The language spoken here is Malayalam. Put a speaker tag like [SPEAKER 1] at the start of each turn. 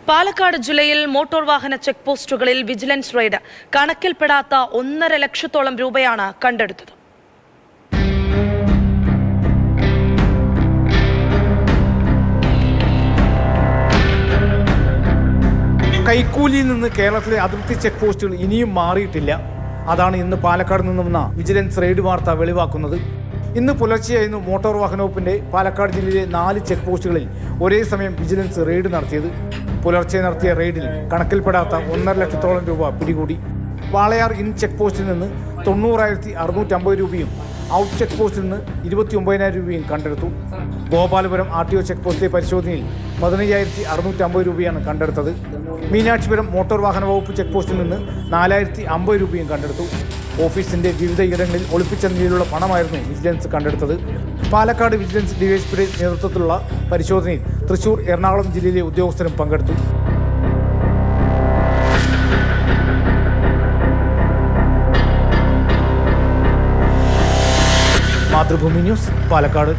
[SPEAKER 1] പാലക്കാട് ജില്ലയിൽ മോട്ടോർ വാഹന ചെക്ക് പോസ്റ്റുകളിൽ വിജിലൻസ് റെയ്ഡ്. കണക്കിൽപ്പെടാത്ത 1.5 ലക്ഷത്തോളം രൂപയാണ് കണ്ടെടുത്തത്.
[SPEAKER 2] കൈക്കൂലിയിൽ നിന്ന് കേരളത്തിലെ അതിർത്തി ചെക്ക് പോസ്റ്റുകൾ ഇനിയും മാറിയിട്ടില്ല. അതാണ് ഇന്ന് പാലക്കാട് നിന്ന് വന്ന വിജിലൻസ് റെയ്ഡ് വാർത്ത വെളിവാക്കുന്നത്. ഇന്ന് പുലർച്ചെയായിരുന്നു മോട്ടോർ വാഹന വകുപ്പിന്റെ പാലക്കാട് ജില്ലയിലെ 4 ചെക്ക് പോസ്റ്റുകളിൽ ഒരേ സമയം വിജിലൻസ് റെയ്ഡ് നടത്തിയത്. പുലർച്ചെ നടത്തിയ റെയ്ഡിൽ കണക്കിൽപ്പെടാത്ത 1.5 ലക്ഷത്തോളം രൂപ പിടികൂടി. വാളയാർ ഇൻ ചെക്ക് പോസ്റ്റിൽ നിന്ന് 90,650 രൂപയും ഔട്ട് ചെക്ക് പോസ്റ്റിൽ നിന്ന് 29,000 രൂപയും കണ്ടെടുത്തു. ഗോപാലപുരം RTO ചെക്ക് പോസ്റ്റിലെ പരിശോധനയിൽ 15,650 രൂപയാണ് കണ്ടെടുത്തത്. മീനാക്ഷിപുരം മോട്ടോർ വാഹന വകുപ്പ് ചെക്ക് പോസ്റ്റിൽ നിന്ന് 4,050 രൂപയും കണ്ടെടുത്തു. ഓഫീസിന്റെ വിവിധ ഇടങ്ങളിൽ ഒളിപ്പിച്ച നിലയിലുള്ള പണമായിരുന്നു വിജിലൻസ് കണ്ടെടുത്തത്. പാലക്കാട് വിജിലൻസ് ഡിവൈഎസ്പിയുടെ നേതൃത്വത്തിലുള്ള പരിശോധനയിൽ തൃശൂർ, എറണാകുളം ജില്ലയിലെ ഉദ്യോഗസ്ഥരും പങ്കെടുത്തു. മാതൃഭൂമി ന്യൂസ്, പാലക്കാട്.